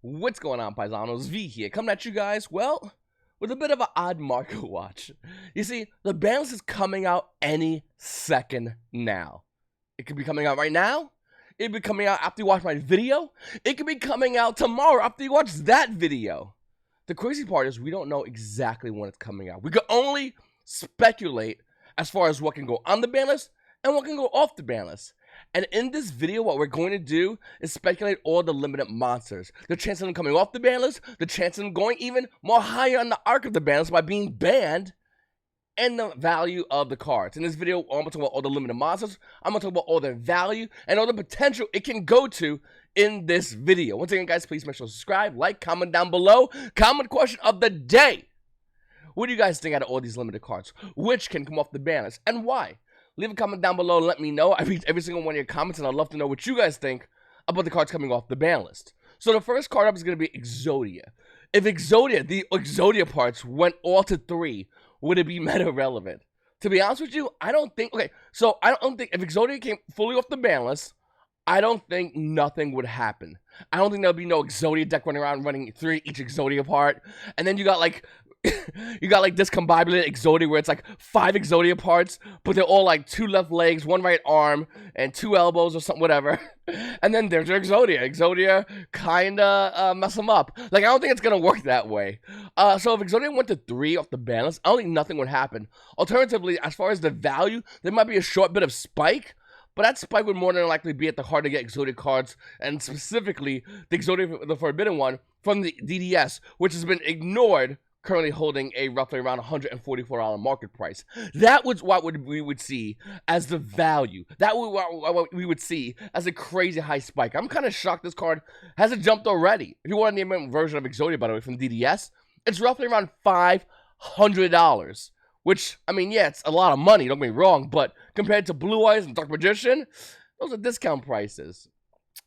What's going on, Paisanos? V here, coming at you guys, well, with a bit of an odd market watch. You see, the Banlist is coming out any second now. It could be coming out right now. It could be coming out after you watch my video. It could be coming out tomorrow after you watch that video. The crazy part is we don't know exactly when it's coming out. We can only speculate as far as what can go on the Banlist and what can go off the Banlist. And in this video, what we're going to do is speculate all the limited monsters. The chance of them coming off the ban list, the chance of them going even more higher on the arc of the ban list by being banned, and the value of the cards. In this video, I'm going to talk about all the limited monsters. I'm going to talk about all their value and all the potential it can go to in this video. Once again, guys, please make sure to subscribe, like, comment down below. Comment question of the day. What do you guys think out of all these limited cards? Which can come off the ban list and why? Leave a comment down below and let me know. I read every single one of your comments, and I'd love to know what you guys think about the cards coming off the ban list. So the first card up is going to be Exodia. If the Exodia parts went all to 3, would it be meta relevant? To be honest with you, I don't think. Okay, so I don't think if Exodia came fully off the ban list, I don't think nothing would happen. I don't think there'll be no Exodia deck running around running 3 each Exodia part, and then you got like. You got like discombobulated Exodia where it's like 5 Exodia parts, but they're all like 2 left legs, 1 right arm, and 2 elbows or something, whatever. And then there's your Exodia. Exodia kinda mess them up. Like, I don't think it's gonna work that way. So if Exodia went to 3 off the ban list, I don't think nothing would happen. Alternatively, as far as the value, there might be a short bit of spike, but that spike would more than likely be at the hard to get Exodia cards, and specifically the Exodia, the Forbidden one, from the DDS, which has been ignored, currently holding a roughly around $144 market price. That was what we would see as the value. That was what we would see as a crazy high spike. I'm kind of shocked this card hasn't jumped already. If you want the name version of Exodia, by the way, from DDS, it's roughly around $500. Which, I mean, yeah, it's a lot of money, don't get me wrong, but compared to Blue Eyes and Dark Magician, those are discount prices.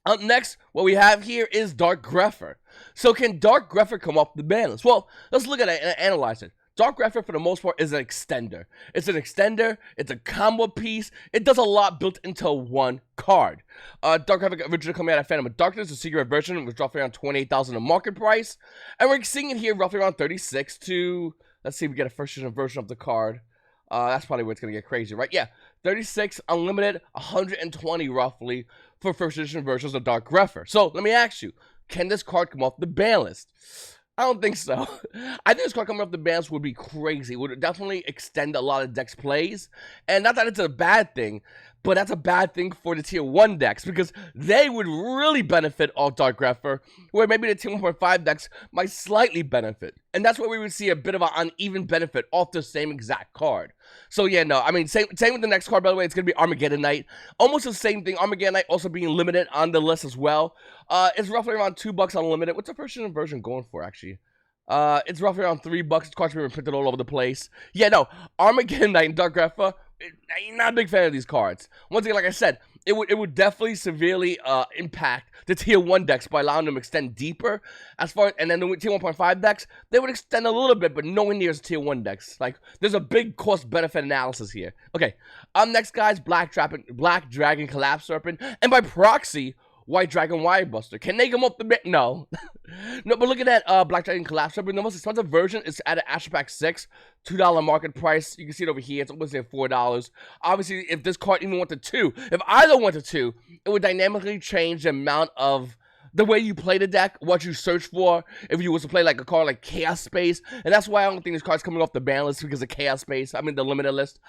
Up next, what we have here is Dark Grepher. So can Dark Grepher come off the ban list? Well, let's look at it and analyze it. Dark Grepher, for the most part, is an extender. It's an extender, it's a combo piece, it does a lot built into one card. Dark Grepher originally coming out of Phantom of Darkness, the secret version, was roughly around $28,000 in market price. And we're seeing it here roughly around 36 to, let's see if we get a first edition version of the card. That's probably where it's going to get crazy, right? Yeah, 36, unlimited, 120 roughly for first edition versions of Dark Grepher. So, let me ask you, can this card come off the ban list? I don't think so. I think this card coming off the ban list would be crazy. It would definitely extend a lot of decks plays. And not that it's a bad thing, but that's a bad thing for the tier 1 decks because they would really benefit off Dark Grepher, where maybe the tier 1.5 decks might slightly benefit. And that's where we would see a bit of an uneven benefit off the same exact card. So yeah, no, I mean, same with the next card, by the way. It's going to be Armageddon Knight. Almost the same thing. Armageddon Knight also being limited on the list as well. It's roughly around $2 unlimited. What's the first edition version going for, actually? It's roughly around $3. The cards are being printed all over the place. Yeah, no, Armageddon Knight and Dark Grepher, I'm not a big fan of these cards. Once again, like I said, it would definitely severely impact the tier 1 decks by allowing them to extend deeper. And then the tier 1.5 decks, they would extend a little bit, but nowhere near as tier 1 decks. Like, there's a big cost-benefit analysis here. Okay, next, guys, Black Dragon Collapse Serpent, and by proxy, White Dragon Wirebuster. Can they come up the bit? No. No, but look at that Black Dragon Collapse Serpent. The most expensive version is at an Astro Pack 6, $2 market price. You can see it over here. It's almost at $4. Obviously, if this card even went to 2, if either went to 2, it would dynamically change the amount of the way you play the deck, what you search for, if you was to play like a card like Chaos Space. And that's why I don't think this card's coming off the ban list because of Chaos Space. I mean, the limited list,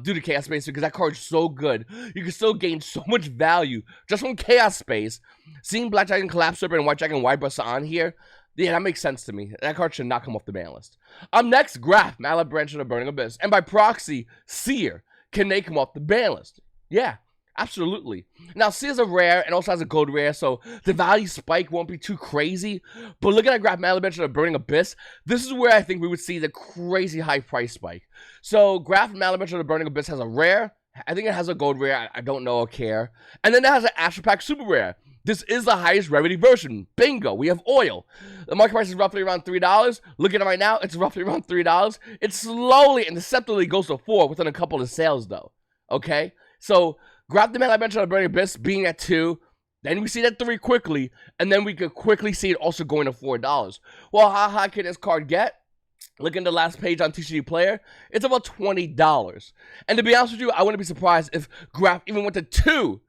due to Chaos Space, because that card's so good. You can still gain so much value just from Chaos Space. Seeing Black Dragon Collapse Serpent and White Dragon Wirebuster on here, yeah, that makes sense to me. That card should not come off the ban list. Next, Graph, Mallet Branch of the Burning Abyss. And by proxy, Seer. Can they come off the ban list? Yeah. Absolutely. Now, Seer is a rare and also has a gold rare, so the value spike won't be too crazy. But looking at Graph Malediction of Burning Abyss, this is where I think we would see the crazy high price spike. So, Graph Malediction of Burning Abyss has a rare. I think it has a gold rare. I don't know or care. And then it has an Astro Pack super rare. This is the highest rarity version. Bingo. We have oil. The market price is roughly around $3. Looking at it right now, it's roughly around $3. It slowly and deceptively goes to 4 within a couple of sales, though. Okay? So, Grab the Man I mentioned on Burning Abyss being at 2, Then we see that 3 quickly, and then we could quickly see it also going to $4. Well, how high can this card get? Look in the last page on TCG Player, it's about $20. And to be honest with you, I wouldn't be surprised if Graph even went to 2,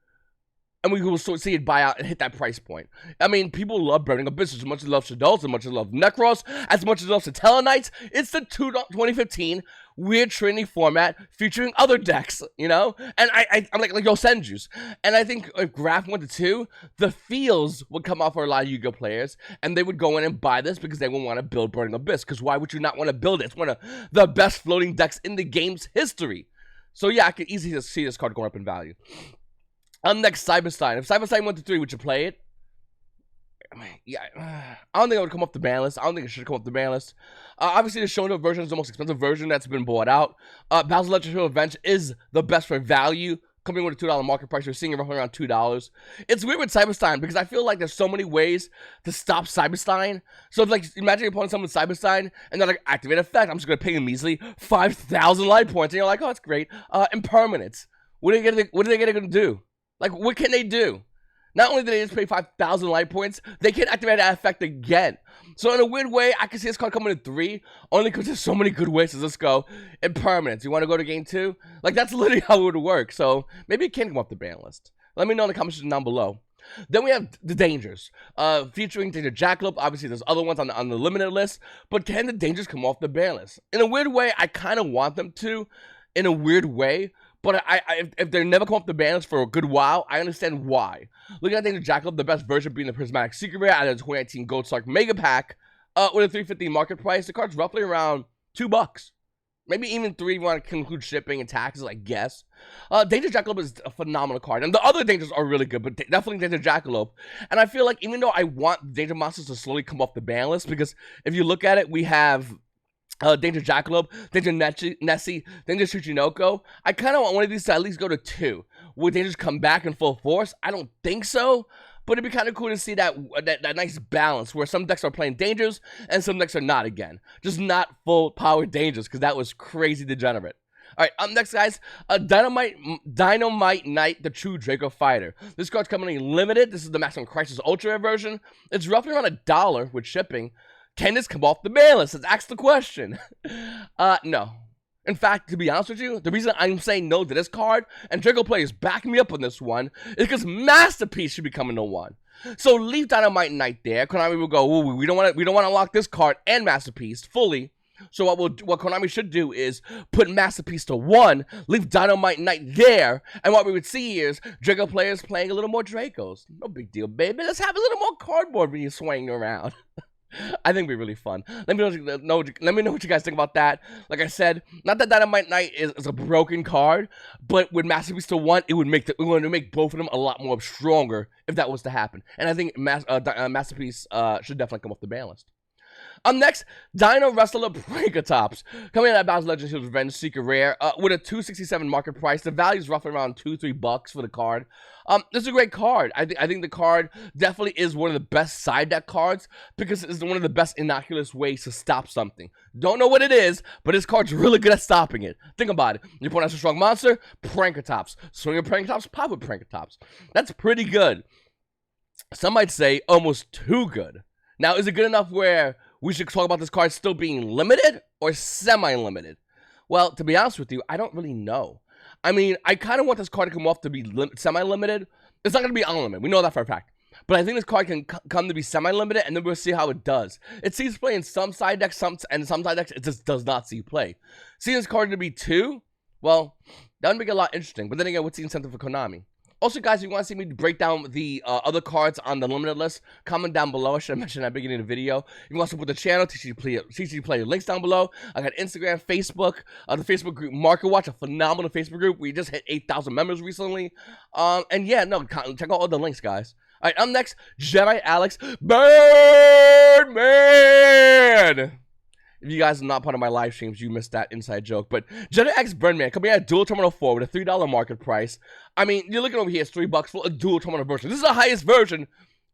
and we will see it buy out and hit that price point. I mean, people love Burning Abyss as much as they love Shadows, as much as they love Necros, as much as they love Satellarknights. It's the 2015 Weird Trinity format featuring other decks, you know? And I'm like Yosenju's. And I think if Graph went to 2, the feels would come out for a lot of Yu-Gi-Oh players, and they would go in and buy this because they would want to build Burning Abyss. Because why would you not want to build it? It's one of the best floating decks in the game's history. So yeah, I could easily see this card going up in value. Next, Cyberstein. If Cyberstein went to 3, would you play it? Yeah, I don't think it would come off the ban list. I don't think it should come off the ban list. Obviously, the Shonen version is the most expensive version that's been bought out. Battle's Electrical Event is the best for value, coming with a $2 market price. We're seeing it roughly around $2. It's weird with Cyberstein because I feel like there's so many ways to stop Cyberstein. So, like, imagine you're playing someone with Cyberstein, and they're like, activate effect. I'm just going to pay you measly 5,000 life points. And you're like, oh, that's great. Impermanence. What are they going to do? Like, what can they do? Not only did they just pay 5,000 light points, they can activate that effect again. So in a weird way, I can see this card coming in 3, only because there's so many good ways to just go impermanence. You want to go to game 2? Like, that's literally how it would work. So maybe it can come off the ban list. Let me know in the comments down below. Then we have the Dangers, featuring Danger Jackalope. Obviously, there's other ones on the limited list, but can the Dangers come off the ban list? In a weird way, I kind of want them to, in a weird way. But if they never come off the ban list for a good while, I understand why. Looking at Danger Jackalope, the best version being the Prismatic Secret Rare out of the 2019 Gold Sark Mega Pack, with a $3.50 market price. The card's roughly around $2. Maybe even 3 if you want to include shipping and taxes, I guess. Danger Jackalope is a phenomenal card. And the other Dangers are really good, but definitely Danger Jackalope. And I feel like even though I want Danger Monsters to slowly come off the ban list, because if you look at it, we have Danger Jackalope, Danger Nessie, Danger Tsuchinoko. I kind of want one of these to at least go to 2. Would they just come back in full force? I don't think so. But it'd be kind of cool to see that nice balance where some decks are playing Dangers and some decks are not again. Just not full power Dangers, because that was crazy degenerate. Alright, up next, guys, Dynamite Knight, the True Draco Fighter. This card's coming in limited. This is the Maximum Crisis Ultra Rare version. It's roughly around $1 with shipping. Can this come off the ban list? Let's ask the question. No. In fact, to be honest with you, the reason I'm saying no to this card, and Draco players back me up on this one, is because Masterpiece should be coming to 1. So leave Dynamite Knight there. Konami will go, ooh, we don't want to lock this card and Masterpiece fully. So what Konami should do is put Masterpiece to 1, leave Dynamite Knight there, and what we would see is Draco players playing a little more Dracos. No big deal, baby. Let's have a little more cardboard being swinging around. I think it'd be really fun. Let me know what you guys think about that. Like I said, not that Dynamite Knight is a broken card, but with Masterpiece to 1, it would make both of them a lot more stronger if that was to happen. And I think Masterpiece should definitely come off the ban list. Next, Dino Wrestler Prankatops. Coming out of Battle's Legends Heroes Revenge Secret Rare with a $2.67 market price. The value is roughly around $2-3 for the card. This is a great card. I think the card definitely is one of the best side deck cards because it's one of the best innocuous ways to stop something. Don't know what it is, but this card's really good at stopping it. Think about it. Your opponent has a strong monster, Prankatops. Swing with Prankatops, pop with Prankatops. That's pretty good. Some might say almost too good. Now, is it good enough where we should talk about this card still being limited or semi-limited? Well, to be honest with you, I don't really know. I mean, I kind of want this card to come off to be semi-limited. It's not going to be unlimited. We know that for a fact. But I think this card can come to be semi-limited, and then we'll see how it does. It sees play in some side decks, and some side decks it just does not see play. Seeing this card to be 2, well, that would make it a lot interesting. But then again, what's the incentive for Konami? Also, guys, if you want to see me break down the other cards on the limited list, comment down below. I should have mentioned that at the beginning of the video. If you want to support the channel, TCG Player links down below. I got Instagram, Facebook, the Facebook group Market Watch, a phenomenal Facebook group. We just hit 8,000 members recently. And yeah, no, check out all the links, guys. All right, up next, Jedi Alex Birdman. If you guys are not part of my live streams, you missed that inside joke. But Jedi X Birdman coming out Dual Terminal 4 with a $3 market price. I mean, you're looking over here, it's $3 for a dual terminal version. This is the highest version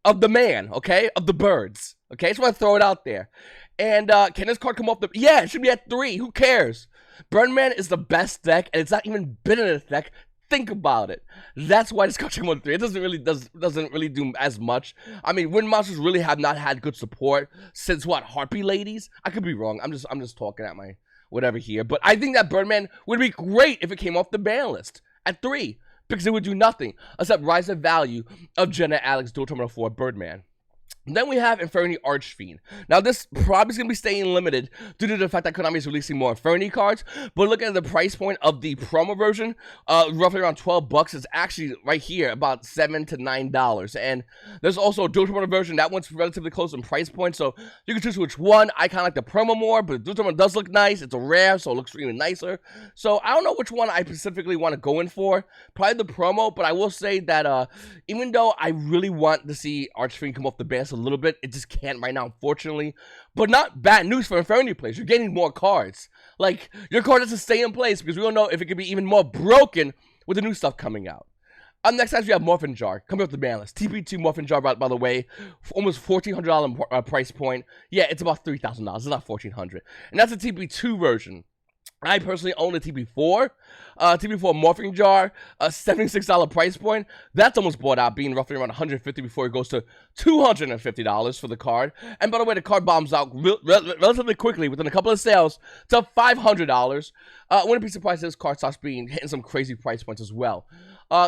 of the man, okay? Of the birds, okay? Just want to throw it out there. And can this card come off the... Yeah, it should be at 3. Who cares? Birdman is the best deck, and it's not even been in this deck Think about it. That's why this card came on 3. It doesn't really do as much. I mean, Wind Monsters really have not had good support since what, Harpy Ladies? I could be wrong. I'm just talking at my whatever here. But I think that Birdman would be great if it came off the ban list at 3, because it would do nothing except rise the value of Jenna Alex Dual Terminal 4 Birdman. Then we have Inferno Archfiend. Now, this probably is going to be staying limited due to the fact that Konami is releasing more Inferno cards. But look at the price point of the promo version, roughly around $12. It's actually right here, about $7 to $9. And there's also a dual terminal version. That one's relatively close in price point, so you can choose which one. I kind of like the promo more, but the dual terminal does look nice. It's a rare, so it looks even nicer. So I don't know which one I specifically want to go in for. Probably the promo, but I will say that even though I really want to see Archfiend come off the band a little bit, it just can't right now, unfortunately. But not bad news for Inferno players. You're getting more cards. Like, your card doesn't stay in place because we don't know if it could be even more broken with the new stuff coming out. Next, we have Morphine Jar coming up the ban list. TP2 Morphine Jar, by the way, almost $1,400 price point. Yeah, it's about $3,000. It's not $1,400, and that's the TP2 version. I personally own the TP4. TP4 Morphine Jar, a $76 price point. That's almost bought out, being roughly around $150 before it goes to $250 for the card. And by the way, the card bombs out relatively quickly within a couple of sales to $500. Wouldn't be surprised if this card starts hitting some crazy price points as well.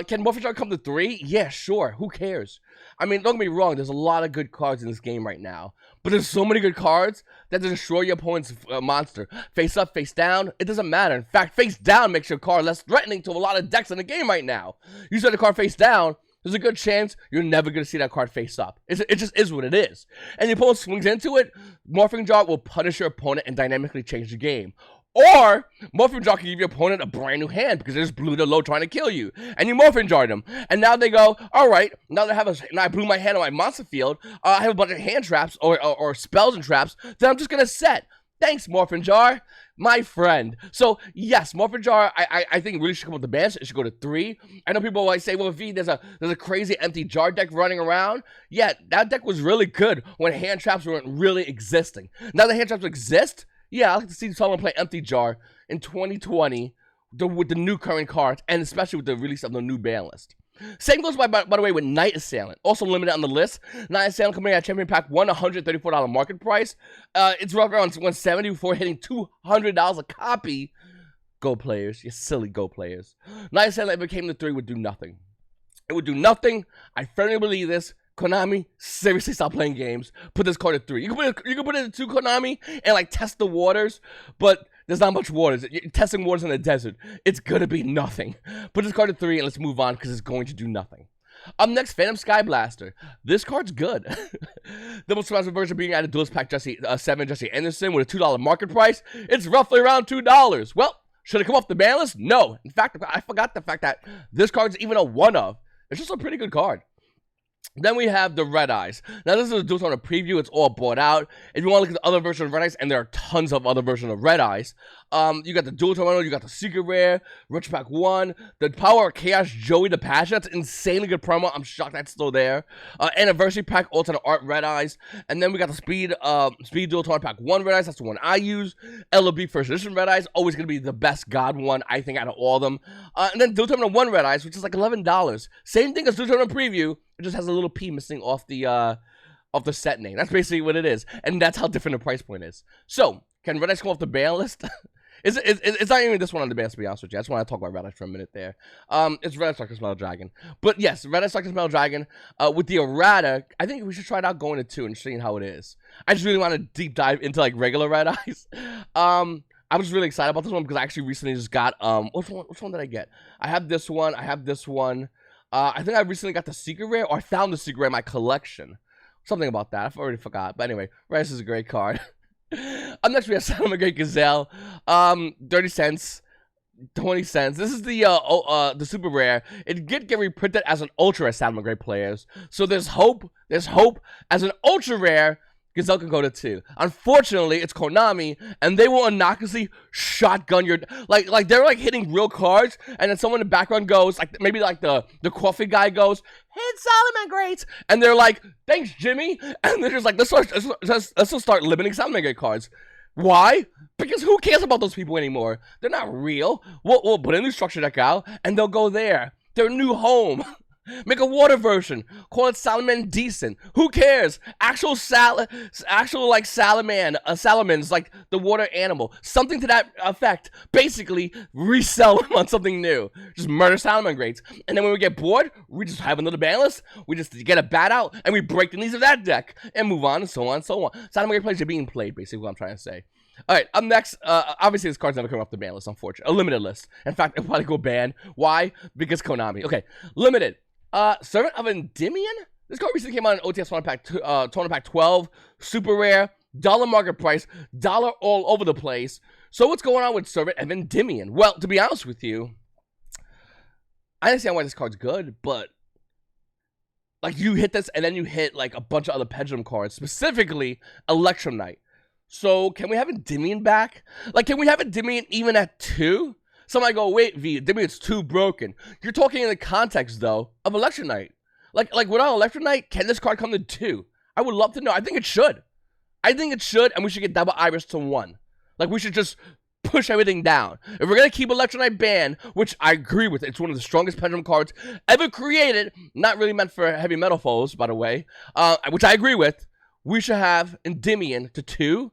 Can Morphine Jar come to 3? Yeah, sure. Who cares? I mean, don't get me wrong. There's a lot of good cards in this game right now. But there's so many good cards that destroy your opponent's monster. Face up, face down, it doesn't matter. In fact, face down makes your card less threatening to a lot of decks in the game right now. You set the card face down, there's a good chance you're never going to see that card face up. It just is what it is. And your opponent swings into it, Morphine Jar will punish your opponent and dynamically change the game. Or, Morphine Jar can give your opponent a brand new hand because they just blew the low trying to kill you. And you Morphine Jar them. And now they go, alright, now I blew my hand on my monster field, I have a bunch of hand traps or spells and traps that I'm just going to set. Thanks, Morphine Jar, my friend. So, yes, Morphine Jar, I think really should come with the ban. It should go to 3. I know people always say, well, V, there's a crazy empty jar deck running around. Yeah, that deck was really good when hand traps weren't really existing. Now that hand traps exist, yeah, I like to see someone play Empty Jar in 2020 with the new current cards, and especially with the release of the new ban list. Same goes, by the way, with Night Assailant. Also limited on the list. Night Assailant coming out of Champion Pack 1, $134 market price. It's roughly around $170 before hitting $200 a copy. Go players. You silly go players. Night Assailant, if it came to 3, would do nothing. It would do nothing. I firmly believe this. Konami, seriously stop playing games. Put this card at 3. You can put it at 2, Konami, and like test the waters, but there's not much waters. You're testing waters in the desert. It's gonna be nothing. Put this card at 3 and let's move on because it's going to do nothing. Next, Phantom Sky Blaster. This card's good. The most expensive version being added Duelist Pack 7 Jesse Anderson with a $2 market price. It's roughly around $2. Well, should it come off the ban list? No. In fact, I forgot the fact that this card's even a one of. It's just a pretty good card. Then we have the Red Eyes. Now, this is a dual terminal preview. It's all bought out. If you want to look at the other version of Red Eyes, and there are tons of other versions of Red Eyes, you got the dual terminal, you got the Secret Rare, Rich Pack 1, the Power of Chaos Joey the Passion. That's insanely good promo. I'm shocked that's still there. Anniversary Pack, Alternate Art Red Eyes. And then we got the Speed Dual Terminal Pack 1 Red Eyes. That's the one I use. LOB First Edition Red Eyes, always going to be the best God one, I think, out of all of them. And then Dual Terminal 1 Red Eyes, which is like $11. Same thing as Dual Terminal Preview. It just has a little P missing off the set name. That's basically what it is. And that's how different the price point is. So, can Red Eyes come off the ban list? It's not even this one on the ban, to be honest with you. I just want to talk about Red Eyes for a minute there. It's Red Eyes Darkness Metal Dragon. But yes, Red Eyes Darkness Metal Dragon with the errata. I think we should try it out going to 2 and seeing how it is. I just really want to deep dive into like regular Red Eyes. I was really excited about this one because I actually recently just got which one did I get? I have this one. I think I recently got the Secret Rare, or I found the Secret Rare in my collection. Something about that. I've already forgot. But anyway, Red Eyes is a great card. Up next, we have Saddam Great Gazelle. 30 cents. 20 cents. This is the super rare. It did get reprinted as an ultra rare Saddam Great players. So there's hope. There's hope as an ultra rare. Gazelle can go to 2. Unfortunately, it's Konami, and they will innocuously shotgun your like they're like hitting real cards, and then someone in the background goes like maybe like the coffee guy goes, hit Solomon Great, and they're like, thanks Jimmy, and they're just like let's just start limiting Solomon Great cards. Why? Because who cares about those people anymore? They're not real. We'll put a new structure deck out, and they'll go there. Their new home. Make a water version. Call it Salaman Decent. Who cares? Actual like salamanders, like the water animal. Something to that effect. Basically, resell them on something new. Just murder Salamangreats. And then when we get bored, we just have another Banlist. We just get a bat out, and we break the needs of that deck. And move on, and so on, and so on. Salamangreat plays are being played, basically what I'm trying to say. Alright, up next, obviously this card's never come off the ban list, unfortunately. A limited list. In fact, it'll probably go banned. Why? Because Konami. Okay, limited. Serpent of Endymion? This card recently came out in OTS Tournament Pack 12. Super rare. Dollar market price. Dollar all over the place. So what's going on with Serpent of Endymion? Well, to be honest with you, I understand why this card's good, but like you hit this and then you hit like a bunch of other pendulum cards, specifically Electromite. So can we have Endymion back? Like, can we have Endymion even at 2? Somebody go, wait, V, Endymion's too broken. You're talking in the context, though, of Electromite. Like without Electromite, can this card come to 2? I would love to know. I think it should. I think it should, and we should get double Iris to 1. Like, we should just push everything down. If we're going to keep Electromite banned, which I agree with, it's one of the strongest pendulum cards ever created, not really meant for heavy metal foes, by the way, which I agree with, we should have Endymion to 2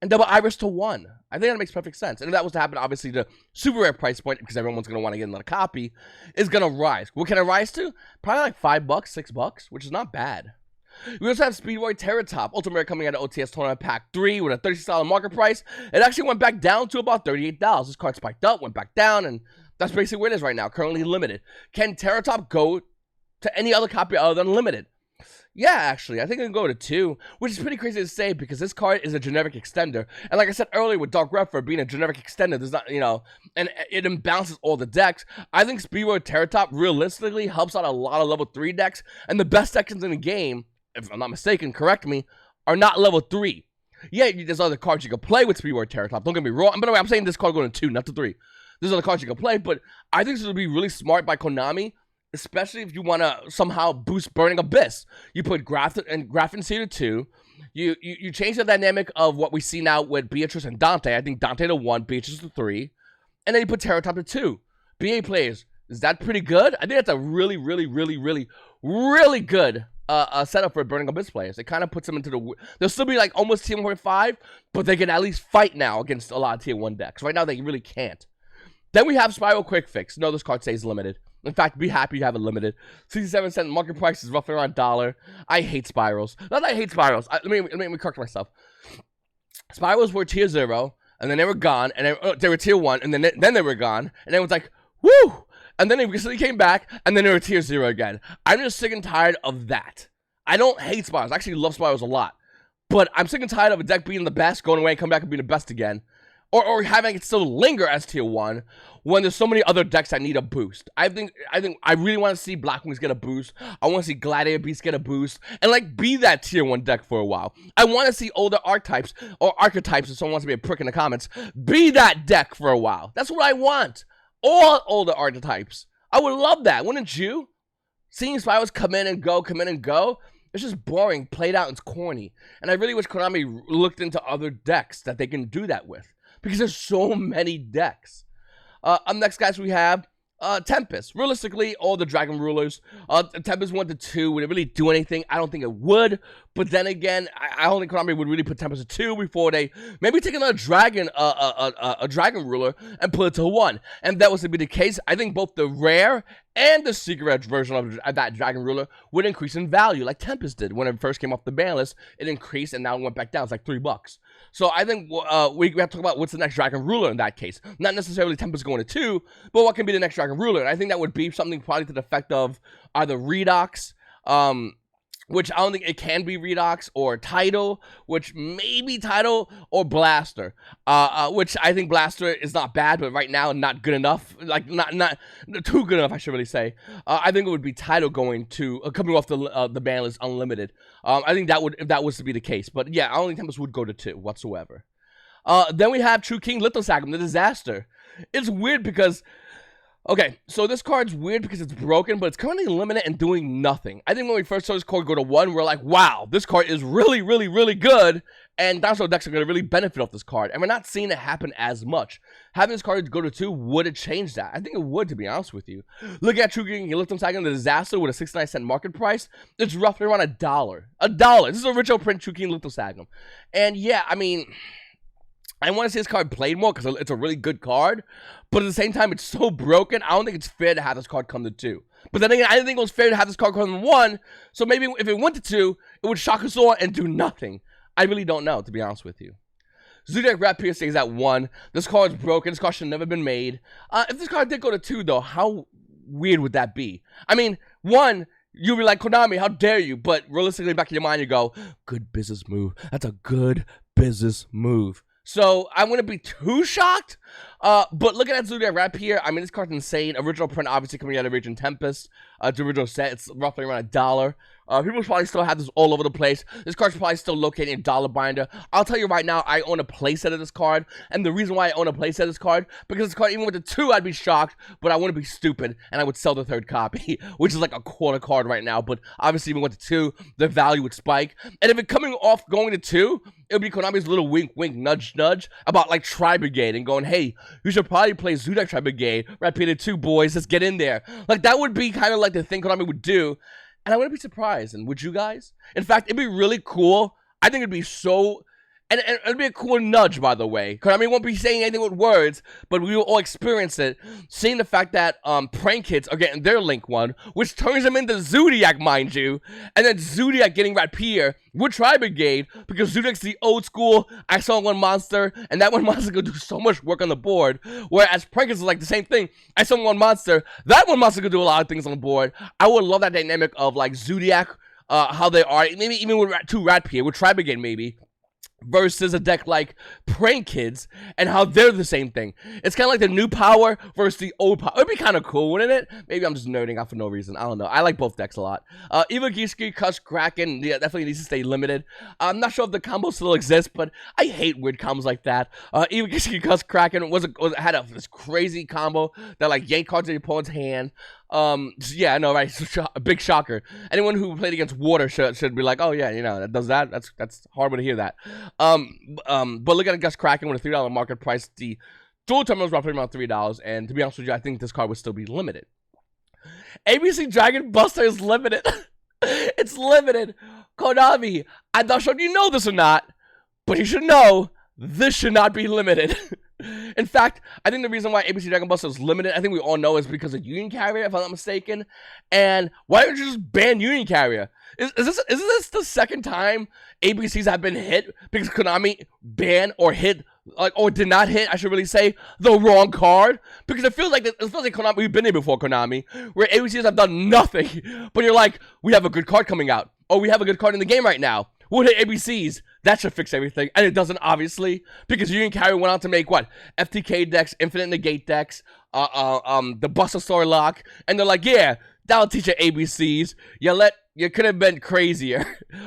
and double Iris to 1. I think that makes perfect sense. And if that was to happen, obviously the super rare price point, because everyone's going to want to get another copy, is going to rise. What can it rise to? Probably like $5, $6, which is not bad. We also have Speedboy Terratop, Ultimate Rare coming out of OTS Tournament Pack 3 with a $36 market price. It actually went back down to about $38. This card spiked up, went back down, and that's basically where it is right now, currently limited. Can Terratop go to any other copy other than limited? Yeah, actually, I think I can go to 2, which is pretty crazy to say because this card is a generic extender. And like I said earlier with Dark Refer being a generic extender, there's not, and it imbalances all the decks. I think Speedboy Terratop realistically helps out a lot of level 3 decks, and the best decks in the game, if I'm not mistaken, correct me, are not level 3. Yeah, there's other cards you can play with Speedboy Terratop, don't get me wrong. By the way, I'm saying this card going to 2, not to 3. There's other cards you can play, but I think this would be really smart by Konami, especially if you want to somehow boost Burning Abyss. You put Grafton C to 2. You change the dynamic of what we see now with Beatrice and Dante. I think Dante to 1, Beatrice to 3. And then you put Terratop to 2. BA players, is that pretty good? I think that's a really, really, really, really, really good setup for Burning Abyss players. It kind of puts them into the... They'll still be like almost tier 1.5, but they can at least fight now against a lot of tier 1 decks. Right now, they really can't. Then we have Spiral Quick Fix. No, this card stays limited. In fact, be happy you have it limited. 67-cent market price is roughly around $1. I hate spirals. Not that I hate spirals. Let me correct myself. Spirals were tier 0, and then they were gone, and they were tier 1, and then they were gone, and then it was like, woo! And then they recently came back, and then they were tier 0 again. I'm just sick and tired of that. I don't hate spirals. I actually love spirals a lot. But I'm sick and tired of a deck being the best, going away, and coming back and being the best again. Or having it still linger as tier 1 when there's so many other decks that need a boost. I really want to see Blackwings get a boost. I want to see Gladiator Beasts get a boost. And like be that tier 1 deck for a while. I want to see older archetypes, or archetypes if someone wants to be a prick in the comments, be that deck for a while. That's what I want. All older archetypes. I would love that, wouldn't you? Seeing spirals come in and go, it's just boring, played out, and it's corny. And I really wish Konami looked into other decks that they can do that with. Because there's so many decks. Up next, guys, we have Tempest. Realistically, all the Dragon Rulers. Tempest 1 to 2. Would it really do anything? I don't think it would. But then again, I don't think Konami would really put Tempest to 2 before they maybe take another Dragon, a Dragon Ruler and put it to 1. And if that was to be the case, I think both the rare and the secret edge version of that Dragon Ruler would increase in value, like Tempest did. When it first came off the ban list, it increased and now it went back down. It's like $3. So I think we have to talk about what's the next Dragon Ruler in that case. Not necessarily Tempest going to 2, but what can be the next Dragon Ruler. And I think that would be something probably to the effect of either Redox, which I don't think it can be Redox, or Tidal, which maybe Tidal, or Blaster, which I think Blaster is not bad, but right now not good enough, like not too good enough, I should really say. I think it would be Tidal going to coming off the ban list unlimited. I think that would, if that was to be the case, but yeah, I don't think Tempest would go to 2 whatsoever. Then we have True King Lithosacrum, the Disaster. It's weird because. Okay, so this card's weird because it's broken, but it's currently limited and doing nothing. I think when we first saw this card go to 1, we're like, wow, this card is really, really, really good, And dinosaur decks are going to really benefit off this card. And we're not seeing it happen as much. Having this card go to 2, would it change that? I think it would, to be honest with you. Looking at True King Lithium Sacrum, the Disaster with a 69-cent market price, it's roughly around $1. $1. This is original print True King Lithium Sacrum. And yeah, I mean, I want to see this card played more because it's a really good card. But at the same time, it's so broken, I don't think it's fair to have this card come to 2. But then again, I didn't think it was fair to have this card come to 1. So maybe if it went to 2, it would shock us all and do nothing. I really don't know, to be honest with you. Zodiac Rapier stays at 1. This card is broken. This card should have never been made. If this card did go to 2, though, how weird would that be? I mean, 1, you'd be like, Konami, how dare you? But realistically, back in your mind, you go, good business move. That's a good business move. So I wouldn't be too shocked. But looking at Zodiac Rapier, I mean, this card's insane. Original print, obviously, coming out of Raging Tempest. The original set, it's roughly around $1. People probably still have this all over the place. This card's probably still located in dollar binder. I'll tell you right now, I own a playset of this card. And the reason why I own a playset of this card, because this card, even with the 2, I'd be shocked. But I wouldn't be stupid, and I would sell the 3rd copy, which is like a quarter card right now. But obviously, even with the 2, the value would spike. And if it coming off going to 2, it would be Konami's little wink, wink, nudge, nudge about like Tri-Brigade and going, hey, you should probably play Zodiac Tri-Brigade. Rapier 2, boys. Let's get in there. Like, that would be kind of like the thing Konami would do. And I wouldn't be surprised. And would you guys? In fact, it'd be really cool. I think it'd be so... And it'd be a cool nudge, by the way. Konami won't be saying anything with words, but we will all experience it. Seeing the fact that prank kids are getting their Link 1, which turns them into Zodiac, mind you. And then Zodiac getting Rapier with Tri-Brigade, because Zodiac's the old school, I saw one monster, and that one monster could do so much work on the board. Whereas prank kids is like the same thing. I saw one monster, that one monster could do a lot of things on the board. I would love that dynamic of like Zodiac, how they are, maybe even with 2 Rapier, with Tri-Brigade maybe. Versus a deck like Prank Kids, and how they're the same thing. It's kind of like the new power versus the old power. It'd be kind of cool, wouldn't it? Maybe I'm just nerding out for no reason. I don't know. I like both decks a lot. Evil Giski, Cuss, Kraken, yeah, definitely needs to stay limited. I'm not sure if the combo still exists, but I hate weird combos like that. Evil Giski, Cuss, Kraken had this crazy combo that like yanked cards in your opponent's hand. Yeah, I know, right? A big shocker. Anyone who played against water should be like, oh yeah, you know, that does that. That's horrible to hear that. But look at Gus Kraken with a $3 market price. The dual terminal is roughly around $3, and to be honest with you, I think this card would still be limited. ABC Dragon Buster is limited. It's limited. Konami, I'm not sure if you know this or not, but you should know this should not be limited. In fact, I think the reason why ABC Dragon Buster is limited, I think we all know, is because of Union Carrier, if I'm not mistaken. And why don't you just ban Union Carrier? Is this the second time ABCs have been hit because Konami banned or hit, like, or did not hit, I should really say, the wrong card? Because it feels like Konami, we've been here before, Konami, where ABCs have done nothing, but you're like, we have a good card coming out, or we have a good card in the game right now. We'll hit ABCs. That should fix everything. And it doesn't, obviously. Because Union Carrier went on to make, what? FTK decks, Infinite Negate decks, the Buster Story Lock. And they're like, yeah, that'll teach you ABCs. You could have been crazier.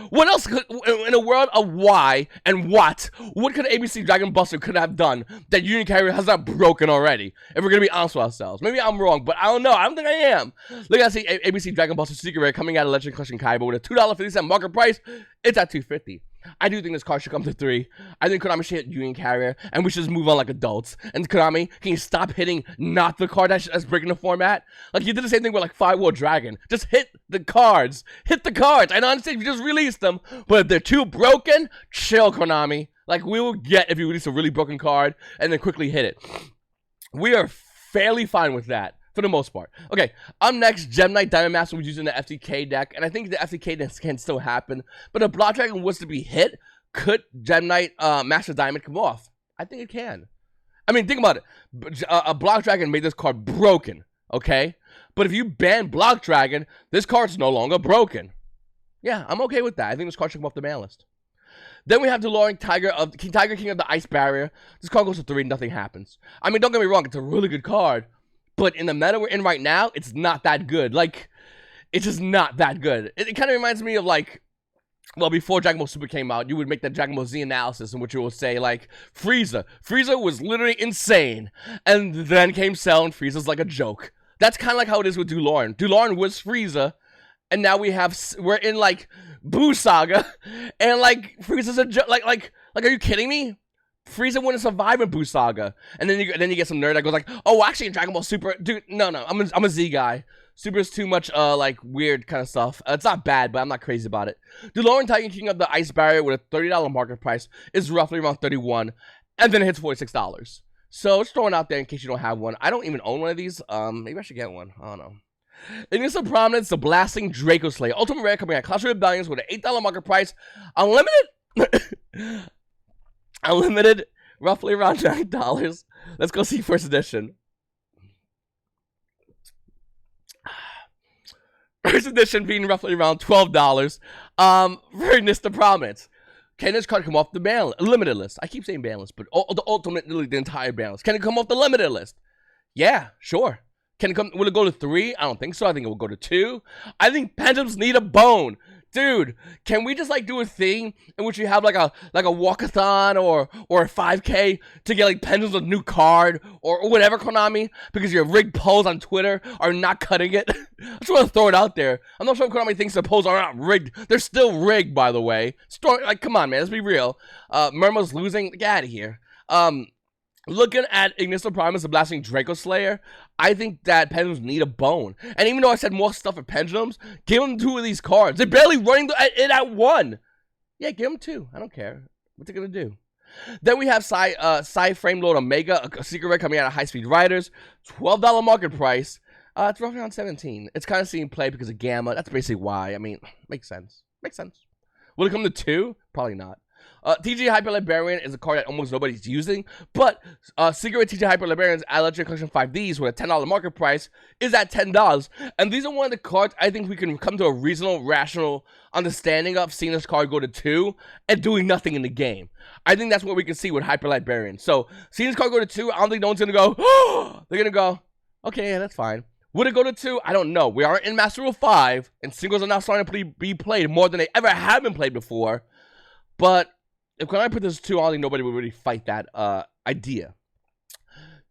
What else could, in a world of why and what could ABC Dragon Buster could have done that Union Carrier has not broken already? If we're going to be honest with ourselves. Maybe I'm wrong, but I don't know. I don't think I am. Look at ABC Dragon Buster Secret Rare coming out of Legend Collection Kaiba with a $2.50 market price. It's at $2.50. I do think this card should come to 3. I think Konami should hit Union Carrier, and we should just move on like adults. And Konami, can you stop hitting not the card that's breaking the format? Like, you did the same thing with, like, Firewall Dragon. Just hit the cards. Hit the cards. I don't understand if you just released them, but if they're too broken, chill, Konami. Like, we will get if you release a really broken card and then quickly hit it. We are fairly fine with that. For the most part. Okay, up next, Gem Knight Diamond Master was using the FTK deck, and I think the FTK deck can still happen, but if Block Dragon was to be hit, could Gem Knight Master Diamond come off? I think it can. I mean, think about it. A Block Dragon made this card broken, okay? But if you ban Block Dragon, this card's no longer broken. Yeah, I'm okay with that. I think this card should come off the ban list. Then we have the Luring Tiger King of the Ice Barrier. This card goes to 3, nothing happens. I mean, don't get me wrong, it's a really good card, but in the meta we're in right now, it's not that good. Like, it's just not that good. It kind of reminds me of, like, well, before Dragon Ball Super came out, you would make that Dragon Ball Z analysis in which you would say, like, Frieza. Frieza was literally insane. And then came Cell, and Frieza's like a joke. That's kind of like how it is with Dulorn. Dulorn was Frieza, and now we're in like Boo Saga, and like Frieza's like are you kidding me? Frieza wouldn't survive in Boo Saga, and then you get some nerd that goes like, oh, actually in Dragon Ball Super, dude, no, I'm a Z guy. Super is too much like weird kind of stuff. It's not bad, but I'm not crazy about it. DeLorean Titan King of the Ice Barrier with a $30 market price is roughly around $31, and then it hits $46. So just throwing it out there in case you don't have one. I don't even own one of these. Maybe I should get one. I don't know. In this prominence, the Blasting Draco Slayer Ultimate Rare coming at Clash of Rebellions with an $8 market price, unlimited, roughly around $9. Let's go see first edition. First edition being roughly around $12. For Nista Prominence. Can this card come off the limited list? I keep saying ban list, but ultimately the entire ban list. Can it come off the limited list? Yeah, sure. Will it go to 3? I don't think so. I think it will go to 2. I think Pendulums need a bone. Dude, can we just like do a thing in which you have like a walkathon or a 5K to get like Pendulums a new card or whatever, Konami, because your rigged polls on Twitter are not cutting it? I just want to throw it out there. I'm not sure if Konami thinks the polls are not rigged. They're still rigged, by the way. Like, come on, man, let's be real. Murma's losing. Get out of here. Looking at Ignisto Primus, the Blasting Draco Slayer, I think that Pendulums need a bone. And even though I said more stuff for Pendulums, give them 2 of these cards. They're barely running it at 1. Yeah, give them 2. I don't care. What's it going to do? Then we have Psy Frame Lord Omega, a secret rare coming out of High Speed Riders. $12 market price. It's roughly around 17. It's kind of seeing play because of Gamma. That's basically why. I mean, makes sense. Makes sense. Will it come to 2? Probably not. TG Hyper Librarian is a card that almost nobody's using, but Secret TG Hyper Librarians at Legendary Collection 5Ds with a $10 market price is at $10. And these are one of the cards I think we can come to a reasonable, rational understanding of seeing this card go to 2 and doing nothing in the game. I think that's what we can see with Hyper Librarian. So, seeing this card go to 2, I don't think no one's going to go, oh! They're going to go, okay, yeah, that's fine. Would it go to 2? I don't know. We are in Master Rule 5, and singles are now starting to be played more than they ever have been played before. But if Konami put this 2, I don't think nobody would really fight that idea.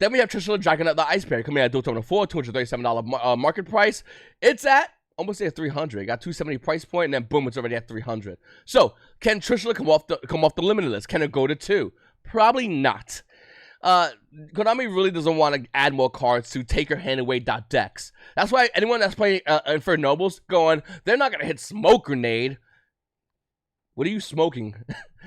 Then we have Tricia Dragon of the Ice Barrier coming at Dual Tournament 4, $237 market price. It's at almost at 300. It got 270 price point, and then boom, it's already at 300. So, can Tricia come off the limited list? Can it go to 2? Probably not. Konami really doesn't want to add more cards to take your hand away decks. That's why anyone that's playing Inferno Nobles going, they're not gonna hit Smoke Grenade. What are you smoking?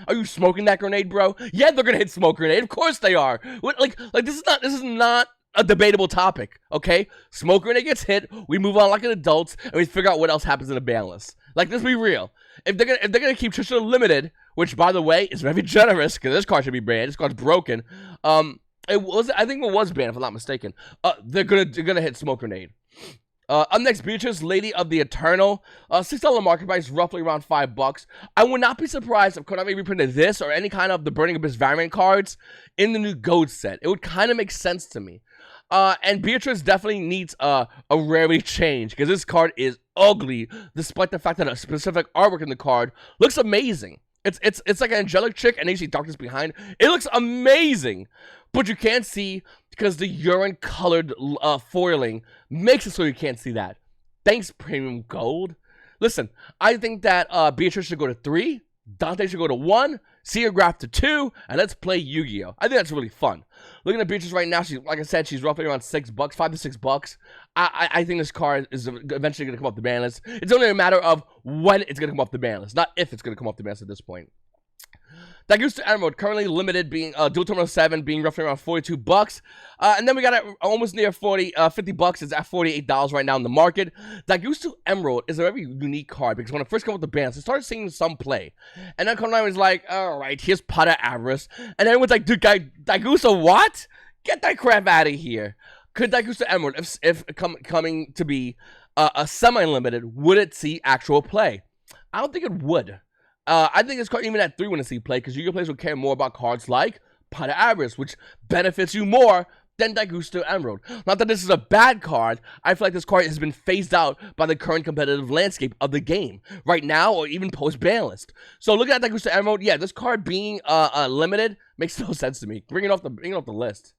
Are you smoking that grenade, bro? Yeah, they're gonna hit Smoke Grenade. Of course they are. What, like this is not a debatable topic. Okay, Smoke Grenade gets hit. We move on like an adults, and we figure out what else happens in the ban list. Like, let's be real. If they're gonna keep Tricia limited, which by the way is very generous because this card should be banned. This card's broken. I think it was banned if I'm not mistaken. They're gonna hit Smoke Grenade. Up next, Beatrice, Lady of the Eternal. $6 market price, roughly around $5. I would not be surprised if Konami reprinted this or any kind of the Burning Abyss variant cards in the new Gold set. It would kind of make sense to me. And Beatrice definitely needs a rarity change because this card is ugly, despite the fact that a specific artwork in the card looks amazing. It's like an angelic chick, and then you see darkness behind. It looks amazing, but you can't see because the urine-colored foiling makes it so you can't see that. Thanks, Premium Gold. Listen, I think that Beatrice should go to 3, Dante should go to 1, Seergraph to 2, and let's play Yu-Gi-Oh! I think that's really fun. Looking at Beatrice right now, like I said, she's roughly around $6, $5 to $6. I think this card is eventually going to come off the ban list. It's only a matter of when it's going to come off the ban list, not if it's going to come off the ban list at this point. Dagusta Emerald, currently limited, being Dual Terminal 7, being roughly around $42. And then we got it almost near $50. It's at $48 right now in the market. Dagusta Emerald is a very unique card because when it first came with the bans, it started seeing some play. And then Konami was like, alright, here's Pot Avarice. And then everyone's like, dude, Dagusta what? Get that crap out of here. Could Dagusta Emerald, if coming to be a semi-limited, would it see actual play? I don't think it would. I think this card even at 3 wouldn't see play because Yu-Gi-Oh! Players would care more about cards like Pot Avarice, which benefits you more than Dagusta Emerald. Not that this is a bad card, I feel like this card has been phased out by the current competitive landscape of the game, right now or even post-ban list. So looking at Dagusta Emerald, yeah, this card being limited makes no sense to me. Bring it off the list.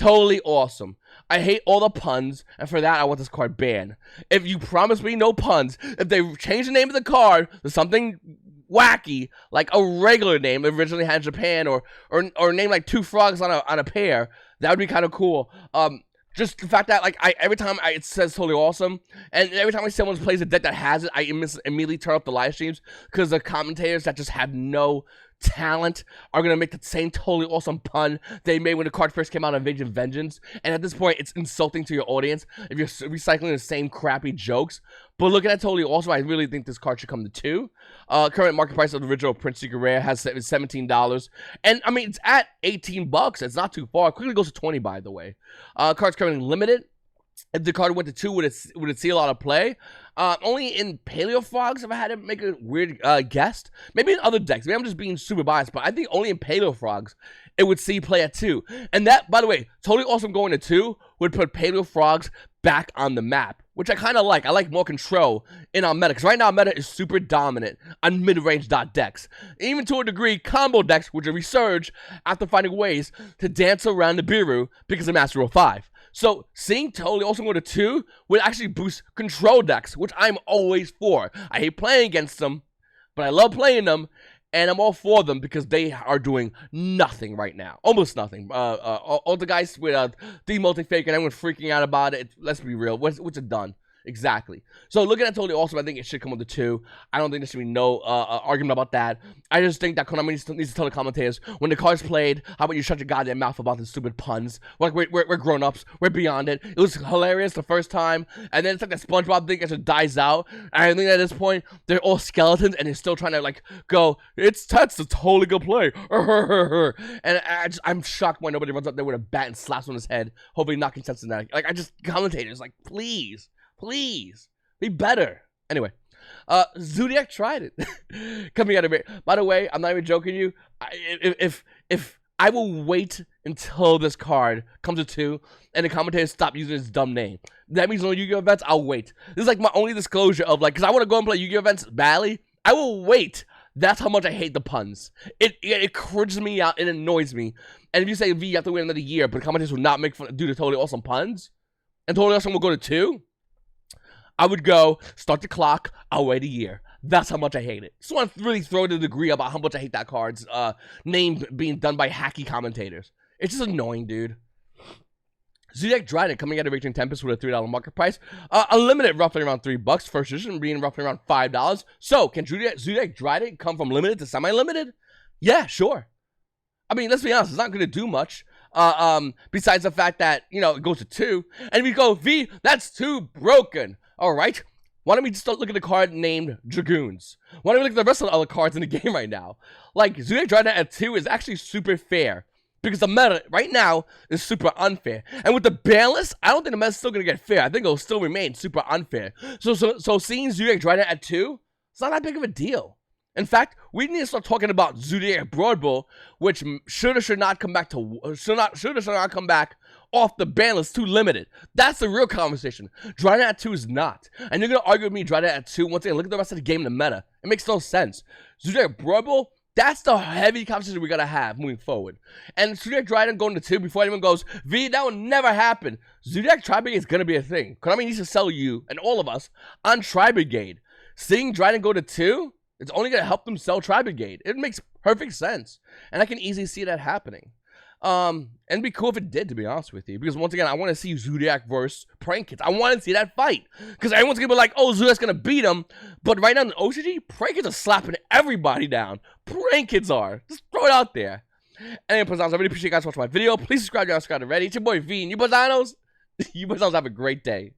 Totally awesome. I hate all the puns, and for that, I want this card banned. If you promise me no puns, if they change the name of the card to something wacky, like a regular name originally had in Japan, or name like two frogs on a pair, that would be kind of cool. Just the fact that, like, every time it says totally awesome, and every time someone plays a deck that has it, I immediately turn up the live streams, because the commentators that just have no talent are gonna make the same totally awesome pun they made when the card first came out on Invasion Vengeance. And at this point, it's insulting to your audience if you're recycling the same crappy jokes. But looking at totally awesome, I really think this card should come to 2. Current market price of the original Prince Secret Rare has $17, and I mean it's at $18. It's not too far. It quickly goes to 20, by the way. Card's currently limited. If the card went to 2, would it see a lot of play? Only in Paleo Frogs, if I had to make a weird guess. Maybe in other decks. Maybe I'm just being super biased, but I think only in Paleo Frogs it would see play at 2. And that, by the way, totally awesome going to 2 would put Paleo Frogs back on the map, which I kind of like. I like more control in our meta, because right now our meta is super dominant on mid-range decks. Even to a degree, combo decks, which are resurge after finding ways to dance around the Biru because of Master Rule 5. So, seeing totally awesome go to 2 would actually boost control decks, which I'm always for. I hate playing against them, but I love playing them, and I'm all for them because they are doing nothing right now. Almost nothing. All the guys with the multi-fake and everyone freaking out about it, let's be real. What's it done? Exactly. So looking at totally awesome, I think it should come with the 2. I don't think there should be no argument about that. I just think that Konami needs to tell the commentators, when the card's played, how about you shut your goddamn mouth about the stupid puns? Like, we're grown-ups. We're beyond it. It was hilarious the first time, and then it's like that SpongeBob thing that just dies out. And I think at this point, they're all skeletons, and they're still trying to, like, go, that's a totally good play. And I'm shocked when nobody runs up there with a bat and slaps on his head, hopefully knocking sense in that. Like, commentators, like, please, be better. Anyway, Zodiac tried it. Coming out of it. By the way, I'm not even joking you. If I will wait until this card comes to 2 and the commentators stop using his dumb name. That means on Yu-Gi-Oh events, I'll wait. This is like my only disclosure of, like, because I want to go and play Yu-Gi-Oh events badly. I will wait. That's how much I hate the puns. It cringes me out. It annoys me. And if you say, V, you have to wait another year, but the commentators will not make fun, do the totally awesome puns, and totally awesome will go to 2, I would go, start the clock, I'll wait a year. That's how much I hate it. So I want to really throw to the degree about how much I hate that card's name being done by hacky commentators. It's just annoying, dude. Zodiac Dryden coming out of Raging Tempest with a $3 market price. Unlimited roughly around $3. First edition being roughly around $5. So, can Zodiac Dryden come from limited to semi-limited? Yeah, sure. I mean, let's be honest, it's not going to do much. Besides the fact that, you know, it goes to 2. And we go, V, that's too broken. All right, why don't we just start looking at a card named Dragoons? Why don't we look at the rest of the other cards in the game right now? Like, Zodiac Dryden at 2 is actually super fair, because the meta right now is super unfair. And with the Banlist, I don't think the meta's still going to get fair. I think it'll still remain super unfair. So seeing Zodiac Dryden at 2, it's not that big of a deal. In fact, we need to start talking about Zodiac Broad Bull, which should or should not come back to should or should not come back off the ban list to limited. That's the real conversation. Dryden at 2 is not. And you're gonna argue with me Dryden at 2 once again. Look at the rest of the game in the meta. It makes no sense. Zodiac Broad Bull, that's the heavy conversation we gotta have moving forward. And Zodiac Dryden going to 2 before anyone goes, V, that will never happen. Zodiac Tri-Brigade is gonna be a thing. Konami needs to sell you and all of us on Tri-Brigade. Seeing Dryden go to 2, it's only going to help them sell Tri-Brigade. It makes perfect sense. And I can easily see that happening. And it'd be cool if it did, to be honest with you. Because once again, I want to see Zodiac versus Prank Kids. I want to see that fight. Because everyone's going to be like, oh, Zodiac's going to beat him. But right now in OCG, Prank Kids are slapping everybody down. Prank Kids are. Just throw it out there. Anyway, Paisanos, I really appreciate you guys watching my video. Please subscribe if you're not subscribed already. It's your boy V, and you Paisanos, have a great day.